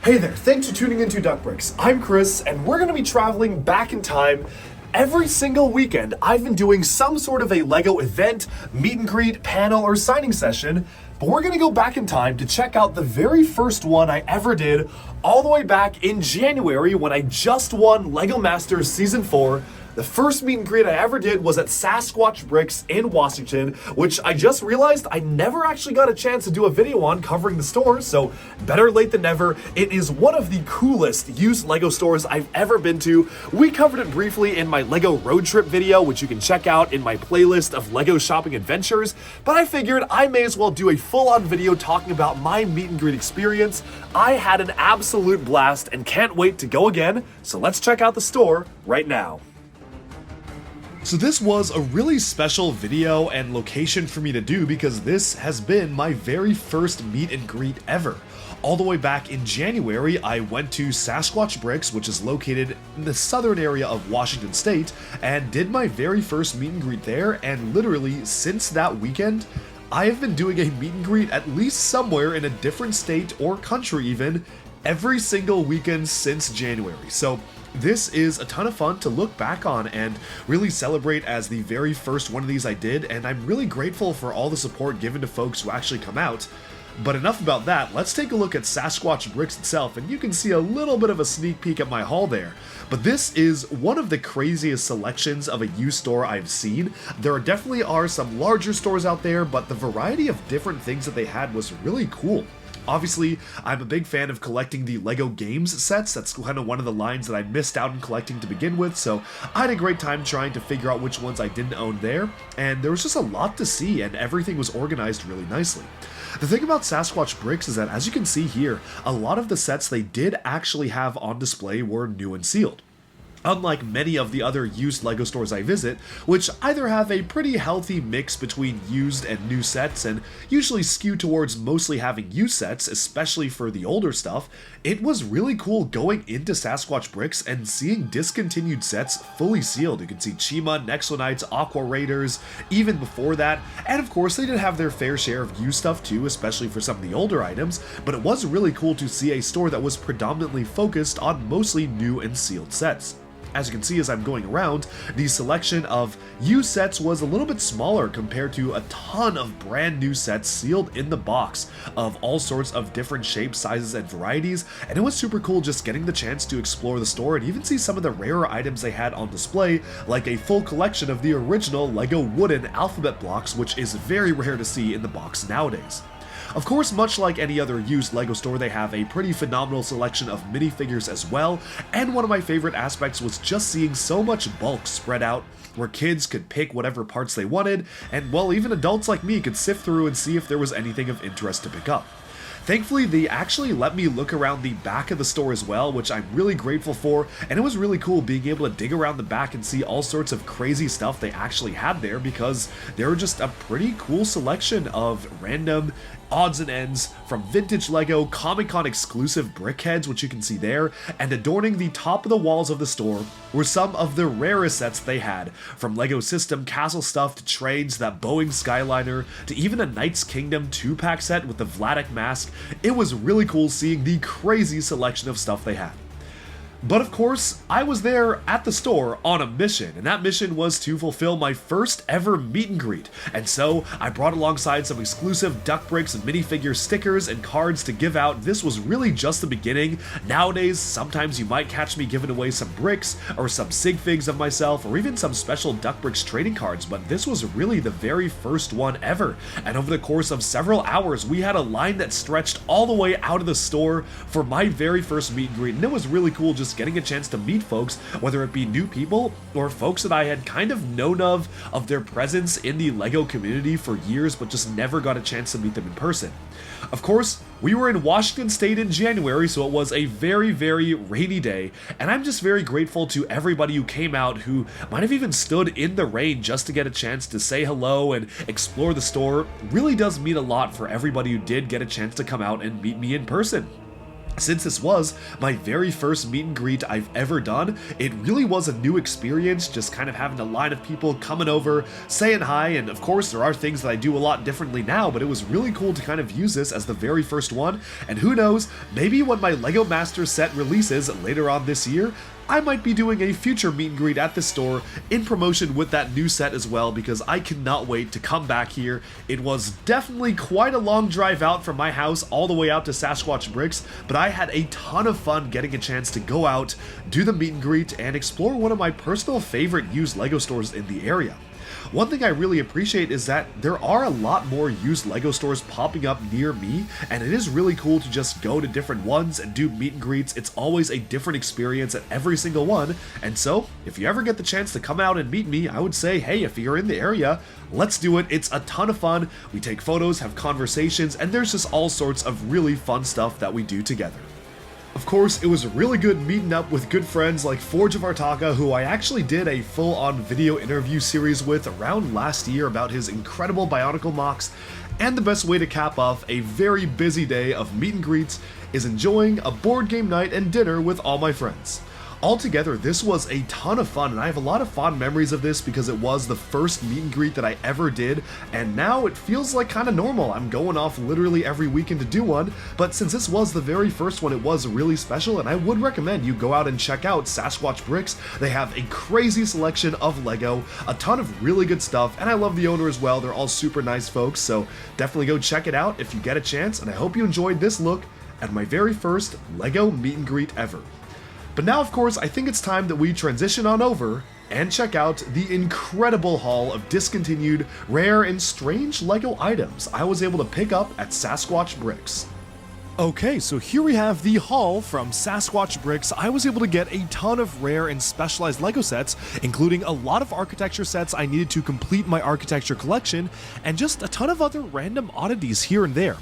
Hey there, thanks for tuning into Duck Bricks. I'm Chris, and we're going to be traveling back in time. Every single weekend, I've been doing some sort of a LEGO event, meet and greet, panel, or signing session, but we're going to go back in time to check out the very first one I ever did, all the way back in January when I just won LEGO Masters Season 4. The first meet and greet I ever did was at Sasquatch Bricks in Washington, which I just realized I never actually got a chance to do a video on covering the store, so better late than never. It is one of the coolest used LEGO stores I've ever been to. We covered it briefly in my LEGO road trip video, which you can check out in my playlist of LEGO shopping adventures, but I figured I may as well do a full-on video talking about my meet and greet experience. I had an absolute blast and can't wait to go again, so let's check out the store right now. So this was a really special video and location for me to do because this has been my very first meet and greet ever. All the way back in January, I went to Sasquatch Bricks, which is located in the southern area of Washington State, and did my very first meet and greet there, and literally since that weekend, I have been doing a meet and greet at least somewhere in a different state or country even, every single weekend since January. So this is a ton of fun to look back on and really celebrate as the very first one of these I did, and I'm really grateful for all the support given to folks who actually come out. But enough about that, let's take a look at Sasquatch Bricks itself, and you can see a little bit of a sneak peek at my haul there. But this is one of the craziest selections of a used store I've seen. There definitely are some larger stores out there, but the variety of different things that they had was really cool. Obviously, I'm a big fan of collecting the LEGO games sets. That's kind of one of the lines that I missed out on collecting to begin with, so I had a great time trying to figure out which ones I didn't own there, and there was just a lot to see, and everything was organized really nicely. The thing about Sasquatch Bricks is that, as you can see here, a lot of the sets they did actually have on display were new and sealed. Unlike many of the other used LEGO stores I visit, which either have a pretty healthy mix between used and new sets and usually skew towards mostly having used sets, especially for the older stuff, it was really cool going into Sasquatch Bricks and seeing discontinued sets fully sealed. You can see Chima, Nexonites, Aqua Raiders, even before that, and of course they did have their fair share of used stuff too, especially for some of the older items, but it was really cool to see a store that was predominantly focused on mostly new and sealed sets. As you can see as I'm going around, the selection of used sets was a little bit smaller compared to a ton of brand new sets sealed in the box of all sorts of different shapes, sizes, and varieties, and it was super cool just getting the chance to explore the store and even see some of the rarer items they had on display, like a full collection of the original LEGO wooden alphabet blocks, which is very rare to see in the box nowadays. Of course, much like any other used LEGO store, they have a pretty phenomenal selection of minifigures as well, and one of my favorite aspects was just seeing so much bulk spread out where kids could pick whatever parts they wanted, and well, even adults like me could sift through and see if there was anything of interest to pick up. Thankfully, they actually let me look around the back of the store as well, which I'm really grateful for, and it was really cool being able to dig around the back and see all sorts of crazy stuff they actually had there, because there were just a pretty cool selection of random odds and ends from vintage LEGO Comic-Con exclusive brickheads, which you can see there, and adorning the top of the walls of the store were some of the rarest sets they had, from LEGO System Castle stuff to trains, that Boeing Skyliner, to even a Knight's Kingdom 2-pack set with the Vladik mask. It was really cool seeing the crazy selection of stuff they had. But of course, I was there at the store on a mission, and that mission was to fulfill my first ever meet and greet. And so, I brought alongside some exclusive Duck Bricks minifigure stickers and cards to give out. This was really just the beginning. Nowadays, sometimes you might catch me giving away some bricks, or some sig figs of myself, or even some special Duck Bricks trading cards, but this was really the very first one ever. And over the course of several hours, we had a line that stretched all the way out of the store for my very first meet and greet, and it was really cool just getting a chance to meet folks, whether it be new people or folks that I had kind of known of their presence in the LEGO community for years but just never got a chance to meet them in person. Of course, we were in Washington State in January, so it was a very, very rainy day, and I'm just very grateful to everybody who came out who might have even stood in the rain just to get a chance to say hello and explore the store. It really does mean a lot for everybody who did get a chance to come out and meet me in person. Since this was my very first meet and greet I've ever done, it really was a new experience, just kind of having a line of people coming over, saying hi, and of course there are things that I do a lot differently now, but it was really cool to kind of use this as the very first one, and who knows, maybe when my LEGO Masters set releases later on this year, I might be doing a future meet and greet at the store in promotion with that new set as well, because I cannot wait to come back here. It was definitely quite a long drive out from my house all the way out to Sasquatch Bricks, but I had a ton of fun getting a chance to go out, do the meet and greet, and explore one of my personal favorite used LEGO stores in the area. One thing I really appreciate is that there are a lot more used LEGO stores popping up near me, and it is really cool to just go to different ones and do meet and greets. It's always a different experience at every single one, and so if you ever get the chance to come out and meet me, I would say, hey, if you're in the area, let's do it. It's a ton of fun. We take photos, have conversations, and there's just all sorts of really fun stuff that we do together. Of course, it was really good meeting up with good friends like Forge of Artaka, who I actually did a full-on video interview series with around last year about his incredible Bionicle MOCs, and the best way to cap off a very busy day of meet and greets is enjoying a board game night and dinner with all my friends. Altogether, this was a ton of fun, and I have a lot of fond memories of this because it was the first meet and greet that I ever did, and now it feels like kind of normal. I'm going off literally every weekend to do one, but since this was the very first one, it was really special, and I would recommend you go out and check out Sasquatch Bricks. They have a crazy selection of LEGO, a ton of really good stuff, and I love the owner as well. They're all super nice folks, so definitely go check it out if you get a chance, and I hope you enjoyed this look at my very first LEGO meet and greet ever. But now, of course, I think it's time that we transition on over and check out the incredible haul of discontinued, rare, and strange LEGO items I was able to pick up at Sasquatch Bricks. Okay, so here we have the haul from Sasquatch Bricks. I was able to get a ton of rare and specialized LEGO sets, including a lot of architecture sets I needed to complete my architecture collection, and just a ton of other random oddities here and there.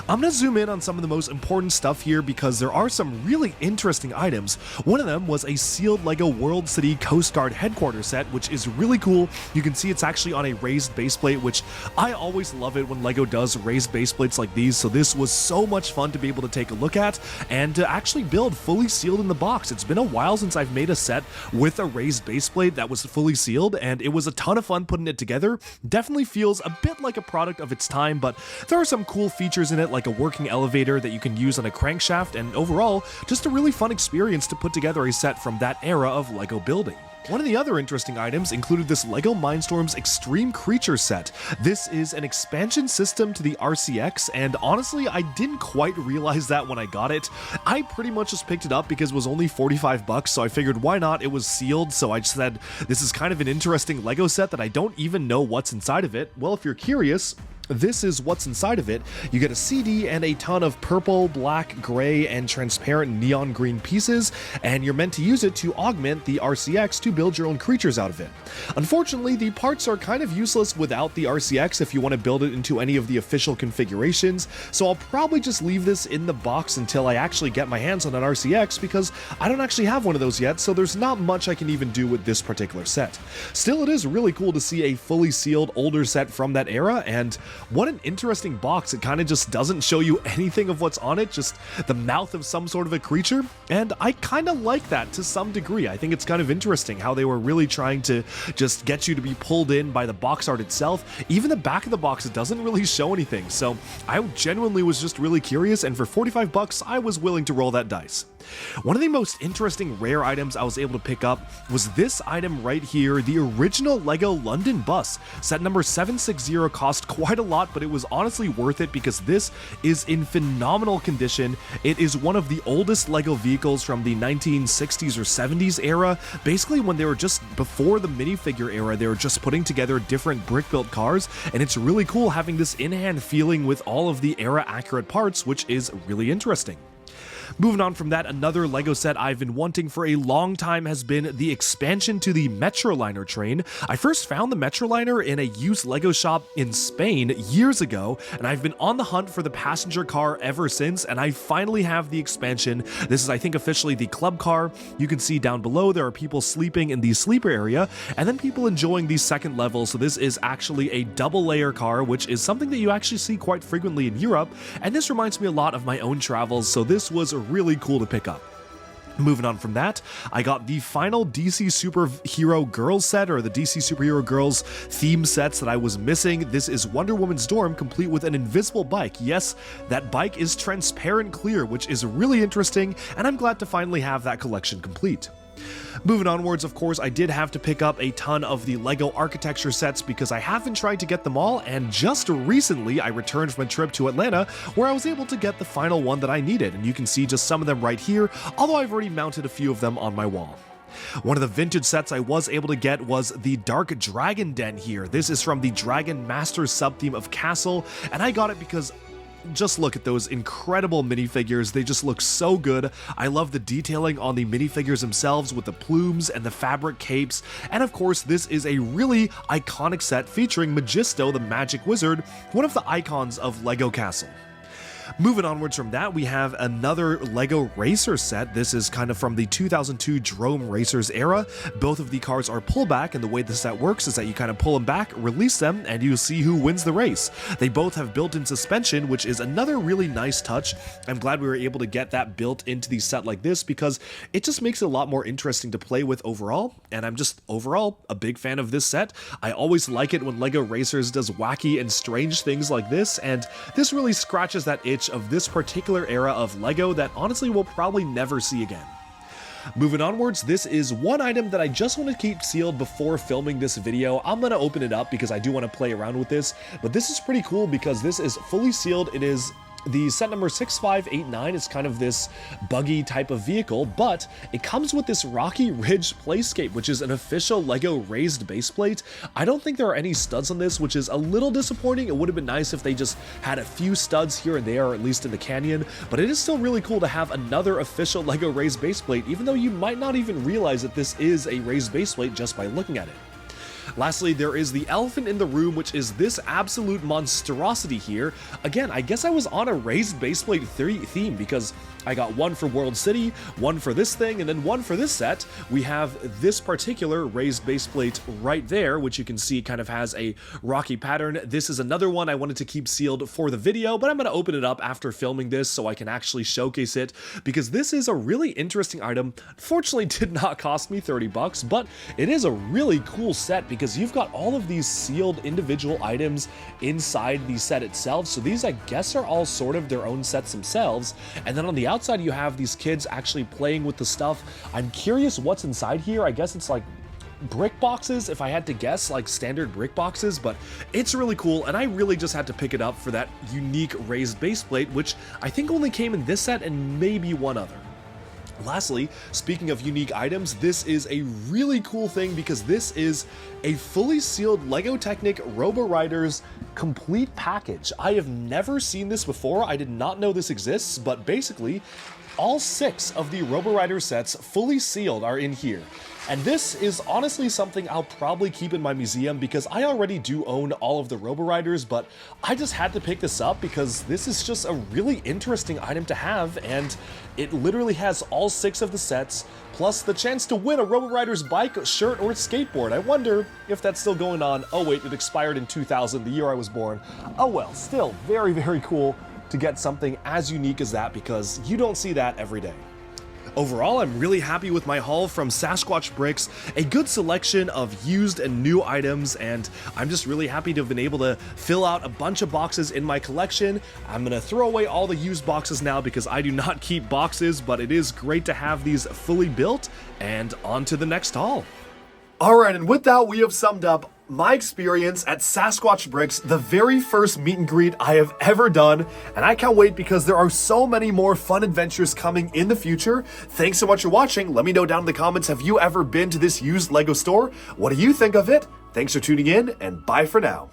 I'm going to zoom in on some of the most important stuff here because there are some really interesting items. One of them was a sealed LEGO World City Coast Guard headquarters set, which is really cool. You can see it's actually on a raised base plate, which I always love it when LEGO does raised base plates like these, so this was so much fun to be able to take a look at and to actually build fully sealed in the box. It's been a while since I've made a set with a raised base plate that was fully sealed, and it was a ton of fun putting it together. Definitely feels a bit like a product of its time, but there are some cool features in it, like a working elevator that you can use on a crankshaft, and overall, just a really fun experience to put together a set from that era of LEGO building. One of the other interesting items included this LEGO Mindstorms Extreme Creature set. This is an expansion system to the RCX, and honestly, I didn't quite realize that when I got it. I pretty much just picked it up because it was only 45 bucks, so I figured why not? It was sealed, so I just said, this is kind of an interesting LEGO set that I don't even know what's inside of it. Well, if you're curious, this is what's inside of it. You get a CD and a ton of purple, black, gray, and transparent neon green pieces, and you're meant to use it to augment the RCX to build your own creatures out of it. Unfortunately, the parts are kind of useless without the RCX if you want to build it into any of the official configurations, so I'll probably just leave this in the box until I actually get my hands on an RCX because I don't actually have one of those yet, so there's not much I can even do with this particular set. Still, it is really cool to see a fully sealed older set from that era, and what an interesting box. It kind of just doesn't show you anything of what's on it, just the mouth of some sort of a creature, and I kind of like that to some degree. I think it's kind of interesting how they were really trying to just get you to be pulled in by the box art itself. Even the back of the box, it doesn't really show anything, so I genuinely was just really curious, and for 45 bucks, I was willing to roll that dice. One of the most interesting rare items I was able to pick up was this item right here, the original LEGO London bus. Set number 760 cost quite a lot, but it was honestly worth it because this is in phenomenal condition. It is one of the oldest LEGO vehicles from the 1960s or 70s era, basically when they were just before the minifigure era. They were just putting together different brick-built cars, and it's really cool having this in-hand feeling with all of the era-accurate parts, which is really interesting. Moving on from that, another LEGO set I've been wanting for a long time has been the expansion to the Metroliner train. I first found the Metroliner in a used LEGO shop in Spain years ago, and I've been on the hunt for the passenger car ever since, and I finally have the expansion. This is, I think, officially the club car. You can see down below there are people sleeping in the sleeper area, and then people enjoying the second level, so this is actually a double layer car, which is something that you actually see quite frequently in Europe, and this reminds me a lot of my own travels, so this was really cool to pick up. Moving on from that, I got the final DC Superhero Girls set, or the DC Superhero Girls theme sets that I was missing. This is Wonder Woman's dorm, complete with an invisible bike. Yes, that bike is transparent clear, which is really interesting, and I'm glad to finally have that collection complete. Moving onwards, of course, I did have to pick up a ton of the LEGO architecture sets because I have been trying to get them all, and just recently I returned from a trip to Atlanta where I was able to get the final one that I needed, and you can see just some of them right here, although I've already mounted a few of them on my wall. One of the vintage sets I was able to get was the Dark Dragon Den here. This is from the Dragon Master sub-theme of Castle, and I got it because just look at those incredible minifigures. They just look so good. I love the detailing on the minifigures themselves with the plumes and the fabric capes. And of course, this is a really iconic set featuring Magisto, the Magic Wizard, one of the icons of LEGO Castle. Moving onwards from that, we have another LEGO Racer set. This is kind of from the 2002 Drome Racers era. Both of the cars are pullback, and the way the set works is that you kind of pull them back, release them, and you see who wins the race. They both have built-in suspension, which is another really nice touch. I'm glad we were able to get that built into the set like this because it just makes it a lot more interesting to play with overall, and I'm just overall a big fan of this set. I always like it when LEGO Racers does wacky and strange things like this, and this really scratches that itch of this particular era of LEGO that honestly we'll probably never see again. Moving onwards, this is one item that I just want to keep sealed before filming this video. I'm going to open it up because I do want to play around with this, but this is pretty cool because this is fully sealed. It is the set number 6589. It's kind of this buggy type of vehicle, but it comes with this Rocky Ridge playscape, which is an official LEGO raised base plate. I don't think there are any studs on this, which is a little disappointing. It would have been nice if they just had a few studs here and there, or at least in the canyon, but it is still really cool to have another official LEGO raised base plate, even though you might not even realize that this is a raised base plate just by looking at it. Lastly, there is the elephant in the room, which is this absolute monstrosity here. Again, I guess I was on a raised baseplate theme because I got one for World City, one for this thing, and then one for this set. We have this particular raised baseplate right there, which you can see kind of has a rocky pattern. This is another one I wanted to keep sealed for the video, but I'm going to open it up after filming this so I can actually showcase it, because this is a really interesting item. Unfortunately, did not cost me 30 bucks, but it is a really cool set because you've got all of these sealed individual items inside the set itself. So these, I guess, are all sort of their own sets themselves. And then on the outside, you have these kids actually playing with the stuff. I'm curious what's inside here. I guess it's like brick boxes, if I had to guess, like standard brick boxes, but it's really cool, and I really just had to pick it up for that unique raised base plate, which I think only came in this set and maybe one other. Lastly, speaking of unique items, this is a really cool thing because this is a fully sealed LEGO Technic Robo Riders complete package. I have never seen this before. I did not know this exists, but basically all 6 of the Robo Rider sets fully sealed are in here. And this is honestly something I'll probably keep in my museum because I already do own all of the Robo Riders, but I just had to pick this up because this is just a really interesting item to have, and it literally has all 6 of the sets, plus the chance to win a Robo Riders bike, shirt, or skateboard. I wonder if that's still going on. Oh wait, it expired in 2000, the year I was born. Oh well, still very, very cool to get something as unique as that because you don't see that every day. Overall, I'm really happy with my haul from Sasquatch Bricks, a good selection of used and new items, and I'm just really happy to have been able to fill out a bunch of boxes in my collection. I'm gonna throw away all the used boxes now because I do not keep boxes, but it is great to have these fully built, and on to the next haul. Alright, and with that, we have summed up my experience at Sasquatch Bricks, the very first meet and greet I have ever done, and I can't wait because there are so many more fun adventures coming in the future. Thanks so much for watching. Let me know down in the comments, have you ever been to this used LEGO store? What do you think of it? Thanks for tuning in, and bye for now.